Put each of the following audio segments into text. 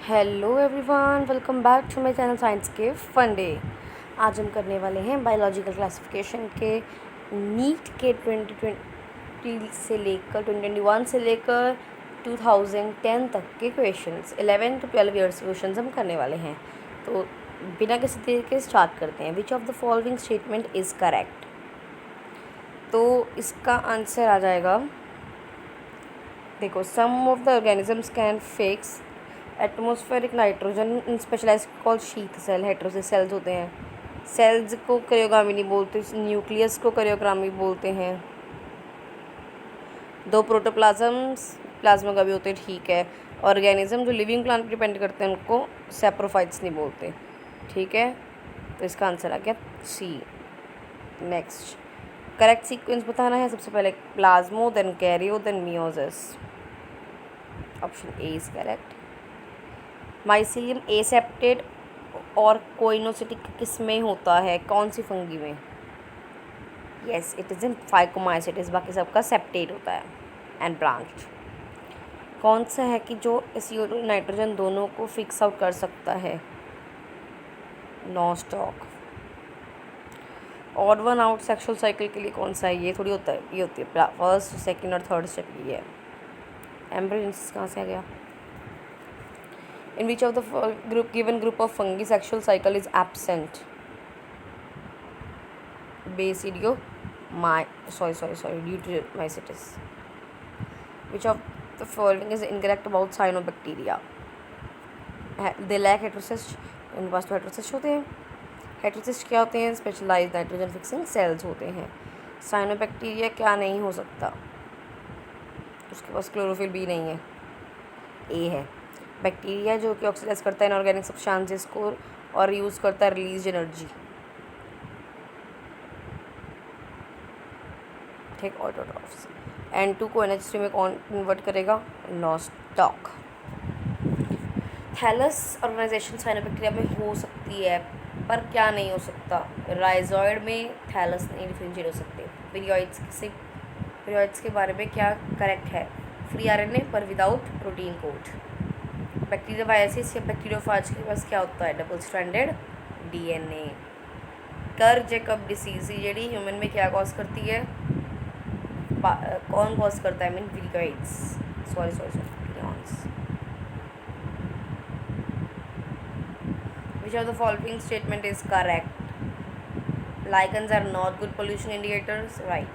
Hello everyone, welcome back to my channel science के fun day. आज हम करने वाले हैं बायोलॉजिकल क्लासिफिकेशन के नीट के 2020 से लेकर 2021 से लेकर 2010 तक के क्वेश्चंस, 11 to 12 ईयर्स के क्वेश्चंस हम करने वाले हैं। तो बिना किसी देर के स्टार्ट करते हैं। Which of the following statement is correct? तो इसका आंसर आ जाएगा, देखो, some of the organisms can fix atmospheric nitrogen in specialise called sheath cell. Heterocyst cells होते हैं। सेल्स को क्रियोगामिनी बोलते हैं, न्यूक्लियस को क्रियोग्रामी बोलते हैं। दो प्रोटोप्लाज्म्स प्लाज्मा का भी होते हैं, ठीक है। ऑर्गेनिज्म जो लिविंग प्लांट पर डिपेंड करते हैं उनको सेप्रोफाइट्स नहीं बोलते, ठीक है। तो इसका आंसर आ गया सी। नेक्स्ट, करेक्ट सीक्वेंस बताना है। सबसे पहले plasmo, then karyo, then meiosis. Option A is correct. Mycelium aseptate और कोइनोसिटिक किस में होता है? कौन सी फंगी में? Yes, it is in phycomycetes. बाकी सबका सेप्टेट होता है एंड ब्रांच्ड। कौन सा है कि जो CO2 नाइट्रोजन दोनों को फिक्स आउट कर सकता है? नॉनस्टॉक। Odd one out sexual cycle के लिए कौन सा है? ये थोड़ी होता है, ये होती है फर्स्ट, सेकंड और थर्ड स्टेप। ये है एम्ब्रियंस। कहाँ से आ गया? In which of the given group of fungi sexual cycle is absent? Basidio, Deuteromycetes. Which of the following is incorrect about cyanobacteria? They lack heterocyst. उनके पास तो हेट्रोसिस्ट होते हैं। हेट्रोसिस्ट क्या होते हैं? स्पेशलाइज्ड नाइट्रोजन फिक्सिंग सेल्स होते हैं। Cyanobacteria क्या नहीं हो सकता? उसके पास क्लोरोफिल भी नहीं है। ए है। बैक्टीरिया जो कि ऑक्सीडाइज करता है इनऑर्गेनिक सब्सटेंसेस को और यूज़ करता है रिलीज एनर्जी, ठीक। ऑटोट्रॉफ्स। N2 को NH3 में कौन कन्वर्ट करेगा? नॉनस्टॉक। थैलस ऑर्गेनाइजेशन साइनोबैक्टीरिया में हो सकती है, पर क्या नहीं हो सकता? राइजॉइड में थैलस नहीं डिफरेंशिएट हो सकते। पीरियड्स के बारे में क्या करेक्ट है? फ्री RNA पर विदाउट प्रोटीन कोड। बैक्टीरियोवायसिस या बैक्टीरियोफाज के पास क्या होता है? Double stranded DNA। कर जैकब डिसीज जी ह्यूमन में क्या कॉज करती है? कौन कॉज करता है? Viroids. Sorry prions. Which of the following statement is correct? Lichens are not good pollution indicators, right.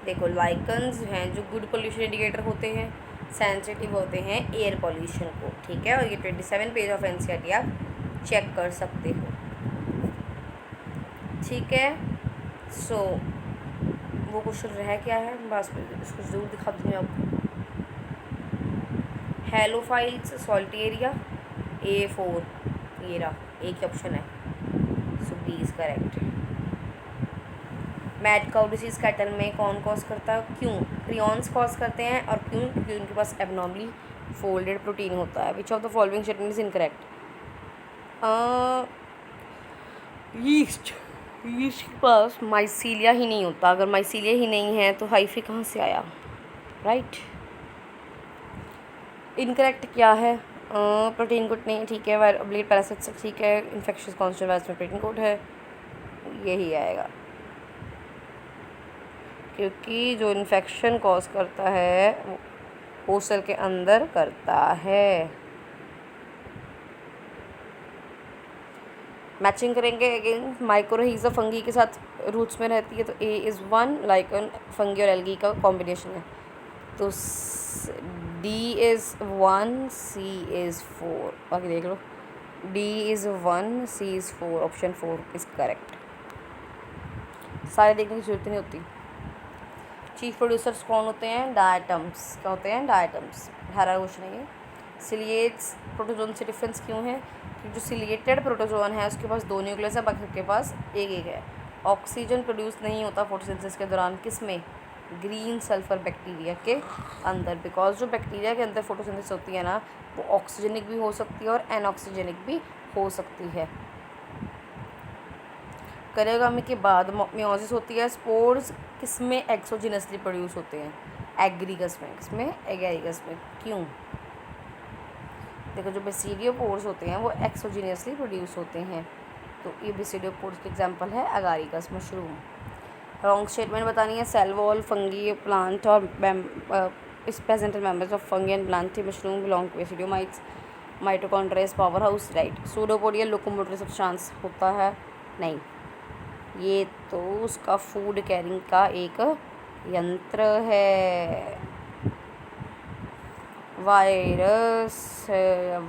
देखो, लाइकन्स हैं जो गुड पोल्यूशन इंडिकेटर होते हैं, सेंसिटिव होते हैं एयर पोल्यूशन को, ठीक है। और ये 27 पेज ऑफ NCERT आप चेक कर सकते हो, ठीक है। सो वो क्वेश्चन रह क्या है, बस इसको ज़रूर दिखा दूँगी आपको। हेलोफाइल्स सॉल्टेरिया, A4 ये रहा, एक ही ऑप्शन है। So B is correct. Mad cow disease cattle में कौन कॉज करता है? क्यों? प्रियॉन्स कॉज करते हैं। और क्यों? क्योंकि उनके पास एबनॉर्मली फोल्डेड प्रोटीन होता है। विच of the following statement is incorrect? Yeast के पास माइसीलिया ही नहीं होता। अगर माइसीलिया ही नहीं है तो हाइफी कहाँ से आया? राइट। इनकरेक्ट क्या है? प्रोटीन कोड नहीं, ठीक है। ब्लीड पैरासिट्स, ठीक है। इन्फेक्शस कॉन्स्टेंट वायरस में प्रोटीन कोड है, यही आएगा। क्योंकि जो इन्फेक्शन कॉज करता है वो सेल के अंदर करता है। मैचिंग करेंगे अगेन। माइक्रोहीज़ा फंगी के साथ रूट्स में रहती है, तो A इज़ 1। लाइकन फंगी और एल्गी का कॉम्बिनेशन है, तो D इज़ 1, C इज़ 4। बाकी देख लो, D is 1, C is 4। Option 4 is correct. सारे देखने की जरूरत नहीं होती। चीफ प्रोड्यूसर्स कौन होते हैं? डायटम्स। क्या होते हैं? डायटम्स। 18 क्वेश्चन है ये। सिलिएट्स प्रोटोजोन से डिफरेंस क्यों है? कि जो सिलिएटेड प्रोटोजोन है उसके पास 2 न्यूक्लियस है, बाकी के पास एक है। ऑक्सीजन प्रोड्यूस नहीं होता फोटोसिंथेसिस के दौरान, किस में? ग्रीन सल्फर बैक्टीरिया के अंदर। बिकॉज जो बैक्टीरिया के अंदर फोटोसिंथेसिस होती है ना, वो ऑक्सीजनिक भी हो सकती है और एनऑक्सीजनिक भी हो सकती है। करेगामी के बाद मियोसिस होती है। स्पोर्स किसमें एक्सोजिनसली प्रोड्यूस होते हैं? एग्रीगस में। किसमें? एगेरिगस में। क्यों? देखो जो बेसिडियोपोर्स होते हैं वो एक्सोजीनियसली प्रोड्यूस होते हैं, तो ये बेसिडियोपोर्स का एग्जांपल है अगारिकस मशरूम। रॉन्ग स्टेटमेंट बतानी है। सेल वॉल फंगी प्लांट और इस प्रेजेंटल members of fungi and plant mushroom belong to basidiomycetes. Mitochondria power house, right. Pseudopodia locomotory substance होता है, नहीं, ये तो उसका फूड कैरिंग का एक यंत्र है। वायरस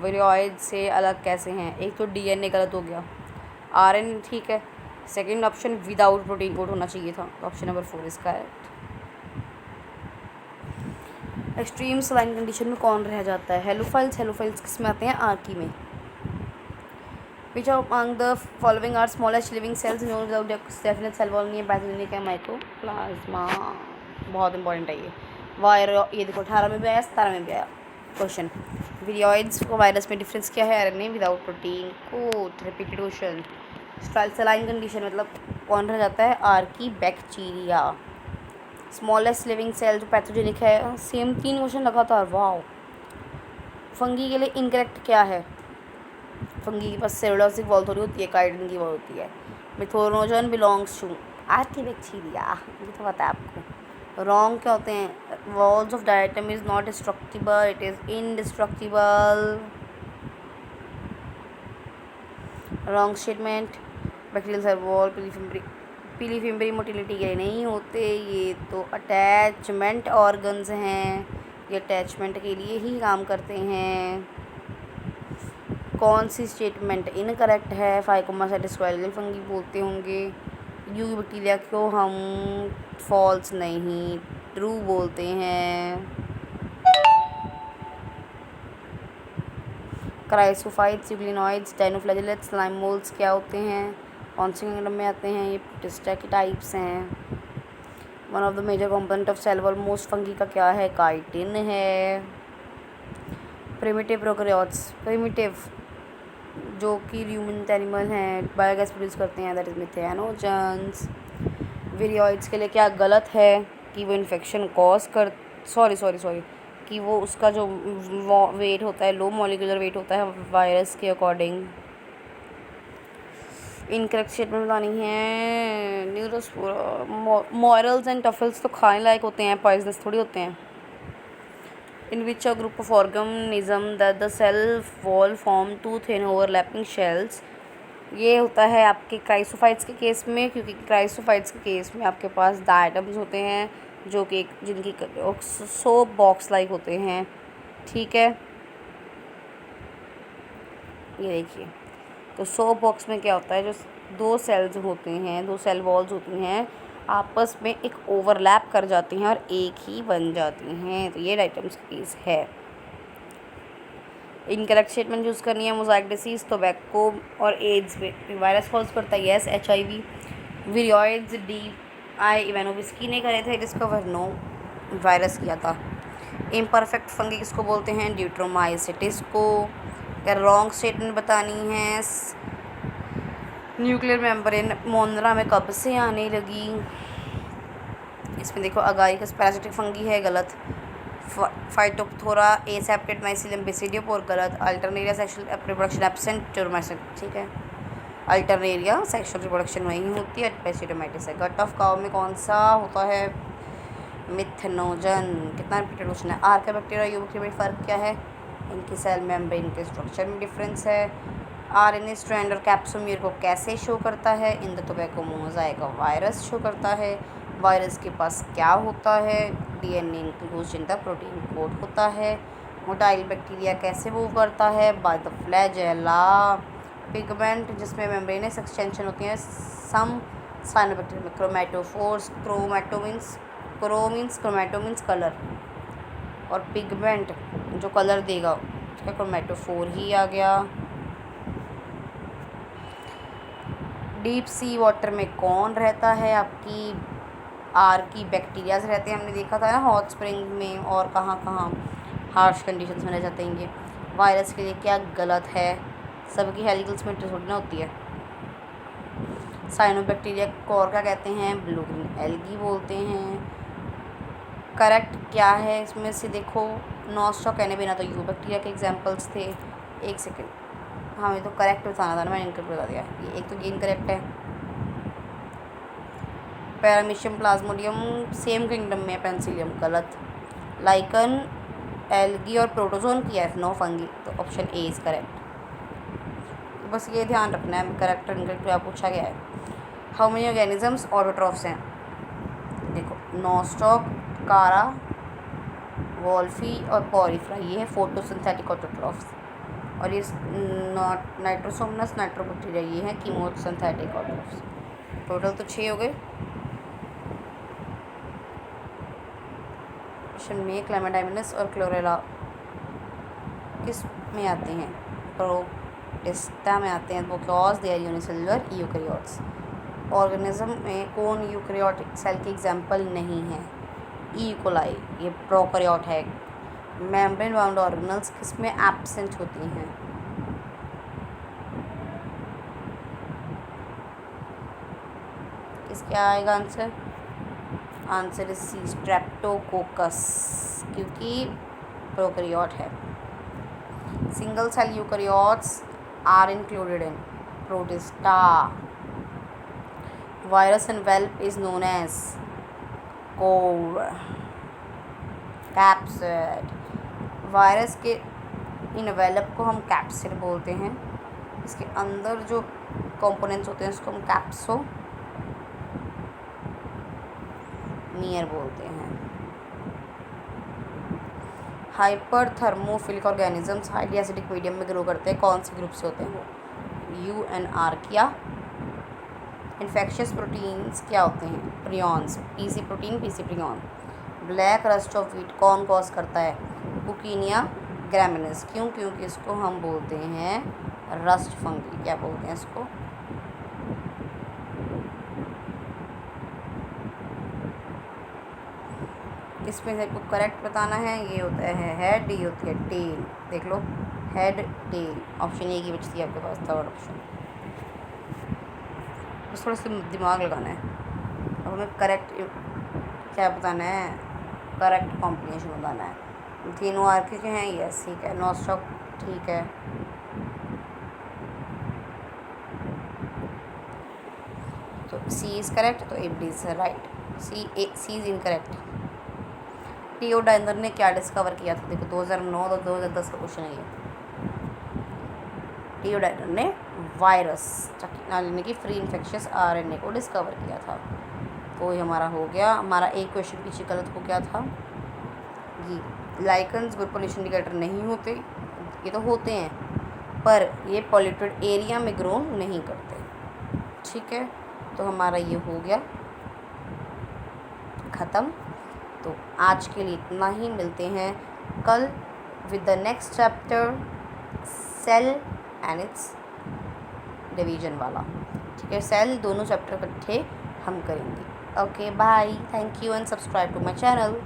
विरोइड से अलग कैसे हैं? एक तो डीएनए गलत हो गया, आरएनए ठीक है, second option without protein code होना चाहिए था, तो ऑप्शन नंबर 4 इसका है। एक्सट्रीम सलाइन कंडीशन में कौन रह जाता है? हेलोफाइल्स किस में आते हैं? आर्की में। Which among the following are smallest living cells known without definite cell wall? नहीं है, पैथोजेनिक है, माइकोप्लाज्मा, बहुत इंपॉर्टेंट है ये। ये देखो 18 में भी आया, 17 में भी आया क्वेश्चन। विरियोइड्स को वायरस में डिफरेंस क्या है? RNA without protein code. Repeated question. Saline condition मतलब कौन रह जाता है? Archaea bacteria. Smallest living cell जो पैथोजेनिक है, सेम 3 क्वेश्चन लगातार, वाओ। फंगी के लिए इनकरेक्ट क्या है? फंगी के पास सेलुलोसिक वॉल थोड़ी होती है, काइटिन की वॉल होती है। Methanogen belongs to archaebacteria, ये तो पता है आपको। रॉन्ग क्या होते हैं? Walls of diatom is not destructible, it is indestructible. Wrong statement. Bacterial cell wall pili fimbriae motility के लिए नहीं होते, ये तो अटैचमेंट ऑर्गन्स हैं, ये अटैचमेंट के लिए ही काम करते हैं। कौन सी स्टेटमेंट इनकरेक्ट है? फाइकोमासाइटिस फंगी बोलते होंगे। यू बैक्टीरिया को हम फॉल्स नहीं, ट्रू बोलते हैं। क्राइसोफाइट्स, यूग्लिनोइड्स, डाइनोफ्लैजेलेट्स, स्लाइम मोल्ड्स क्या होते हैं? कौन से किंगडम में आते हैं? ये प्रोटिस्टा के टाइप्स हैं। One of the major component of cell wall most fungi का क्या है? काइटिन है। प्रिमिटिव प्रोकैरियोट्स, प्रिमिटिव जो कि र्यूमिनेंट एनिमल हैं, बायोगैस प्रोड्यूस करते हैं, दैट इज मिथेनोजन्स। विरियोइड्स के लिए क्या गलत है? कि वो इन्फेक्शन कॉज कर सॉरी कि वो उसका जो वेट होता है, लो मॉलिक्यूलर वेट होता है वायरस के अकॉर्डिंग। इनकरेक्ट स्टेटमेंट बतानी है। न्यूरोस्पोरा मॉरल्स एंड टफल्स तो खाने लायक होते हैं, पॉइजनस थोड़ी होते हैं। In which a group of organism that the cell wall form 2 thin overlapping shells? ये होता है आपके क्राइसोफाइट्स के केस में, क्योंकि क्राइसोफाइट्स के केस में आपके पास डायटम्स होते हैं जो कि जिनकी सोप बॉक्स लाइक होते हैं, ठीक है। ये देखिए, तो सोप बॉक्स में क्या होता है, जो 2 सेल्स होते हैं, 2 सेल वॉल्स होती हैं, आपस में एक ओवरलैप कर जाती हैं और एक ही बन जाती हैं, तो ये डायटम्स केस है। इनकरेक्ट स्टेटमेंट यूज़ करनी है। मोज़ाइक डिसीज़, टोबैको और एड्स पे वायरस कॉज करता है, यस। HIV। विरियोइड्स, DI इवानोविस्की ने करे थे डिस्कवर, नो, वायरस किया था। इम्परफेक्ट फंगी किसको बोलते हैं? ड्यूट्रोमाइसिटिस को। क्या रॉन्ग स्टेटमेंट बतानी है? न्यूक्लियर मेम्ब्रेन मोनरा में कब से आने लगी? इसमें देखो अगारिकस पैरासिटिक फंगी है, गलत। फाइटोप्थोरा एसेप्टेड माइसिलियम बेसिडियोपोर, गलत। अल्टरनेरिया सेक्सुअल रिप्रोडक्शन एब्सेंट टूरमाइसिन, ठीक है। अल्टरनेरिया सेक्सुअल रिप्रोडक्शन वहीं होती है, बेसिडोमाइटिस है। गट ऑफ काउ में कौन सा होता है? मिथेनोजन। कितना रिपीटेड क्वेश्चन है। आर्का बैक्टीरिया यूबैक्टीरिया में फ़र्क क्या है? इनकी सेल मेम्ब्रेन के स्ट्रक्चर में डिफरेंस है। RNA स्ट्रैंड और कैप्सोमियर को कैसे शो करता है? इन द टोबैको मोज़ाइक का वायरस शो करता है। वायरस के पास क्या होता है? DNA inclusion the protein code होता है। मोटाइल बैक्टीरिया कैसे मूव करता है? By the flagella. पिगमेंट जिसमें मेम्ब्रेनस एक्सटेंशन होती है, सम साइनोबैक्टीरिया में क्रोमेटोफोर्स। क्रो मीन्स कलर, और पिगमेंट जो कलर देगा उसका क्रोमेटोफोर ही आ गया। डीप सी वाटर में कौन रहता है? आपकी आर्की बैक्टीरियाज रहते हैं, हमने देखा था ना हॉट स्प्रिंग में, और कहाँ कहाँ हार्श कंडीशंस में रह जाते हैं ये। वायरस के लिए क्या गलत है? सबकी हेलिकल सिमेट्री थोड़ी ना होती है। साइनोबैक्टीरिया को और क्या कहते हैं? ब्लू ग्रीन एल्गी बोलते हैं। करेक्ट क्या है इसमें से? देखो नॉस्टॉक कहने बिना तो यू बैक्टीरिया के एग्जाम्पल्स थे। एक सेकेंड, हमें तो करेक्ट बताना था ना, मैंने इनकरेक्ट बता दिया। ये एक तो ये इनकरेक्ट है। पैरामीशियम प्लाज्मोडियम सेम किंगडम में है, पेंसिलियम गलत। लाइकन, एल्गी और प्रोटोजोन की है, नो फंगी, तो ऑप्शन ए इज़ करेक्ट। बस ये ध्यान रखना है करेक्ट और इनकरेक्ट क्या पूछा गया है। हाउ मेनी ऑर्गेनिजम्स ऑटोट्रॉफ्स हैं? देखो, नॉस्टॉक, कारा, वॉल्फी और पॉरीफ्रा, ये है फोटोसिंथेटिक ऑटोट्रॉफ्स। और ये नाइट्रोसोमनस नाइट्रोबैक्टीरिया, ये है कीमोसिंथेटिक ऑटोट्रॉफ्स। टोटल तो 6 हो गए। क्वेश्चन में क्लेमाटाइमिनस और क्लोरेला किस में आते हैं? प्रोटिस्टा में आते हैं, because they are unicellular eukaryotes. Organism में कौन यूकैरियोटिक सेल की एग्जांपल नहीं है? ई कोलाई, ये प्रोकैरियोट है। मेम्ब्रेन बाउंड ऑर्गेनल्स किस में एब्सेंट होती हैं? क्या आएगा answer? Answer is C, streptococcus, क्योंकि प्रोकैरियोट है। Single cell eukaryotes are included in protista. Virus envelope is known as core, capsid. Virus के इनवेलप को हम कैप्सिड बोलते हैं। इसके अंदर जो कंपोनेंट्स होते हैं उसको हम कैप्सो नियर बोलते हैं। Hyper thermophilic organisms highly acidic medium में ग्रो करते हैं, कौन से ग्रुप से होते हैं वो? यू एन आर क्या? इन्फेक्शियस प्रोटीन्स क्या होते हैं? Prions, PC protein, PC prion. Black rust of wheat कौन कॉज करता है? बुकीनिया ग्रामिनेस, क्यों? क्योंकि इसको हम बोलते हैं रस्ट फंगी। क्या बोलते हैं इसको? इसमें से आपको करेक्ट बताना है। ये होता है हेड, ये होती है टेल। देख लो, हेड टेल, ऑप्शन ए की बचती है आपके पास, थर्ड ऑप्शन। बस थोड़ा सा दिमाग लगाना है। अब हमें करेक्ट क्या बताना है? करेक्ट कॉम्बिनेशन बताना है। तीनों आर्किक हैं, यस ठीक है। नॉस्टॉक ठीक है। तो सी इज़ करेक्ट, तो A B is right. C is incorrect. टियोडाइनर ने क्या डिस्कवर किया था? देखो 2009 और 2010 का क्वेश्चन है ये। टियोडाइनर ने वायरस यानी कि फ्री इन्फेक्शियस आरएनए को डिस्कवर किया था। तो ये हमारा हो गया। हमारा एक क्वेश्चन पीछे गलत हो गया था। ये लाइकन्स गुड पोल्यूशन इंडिकेटर नहीं होते, ये तो होते हैं पर ये पॉल्यूटेड एरिया में ग्रो नहीं करते। ठीक है, तो हमारा ये हो गया ख़त्म। तो आज के लिए इतना ही, मिलते हैं कल with the next chapter, cell and its division वाला। ठीक है, सेल दोनों चैप्टर इकट्ठे हम करेंगे। Okay bye, thank you and subscribe to my channel.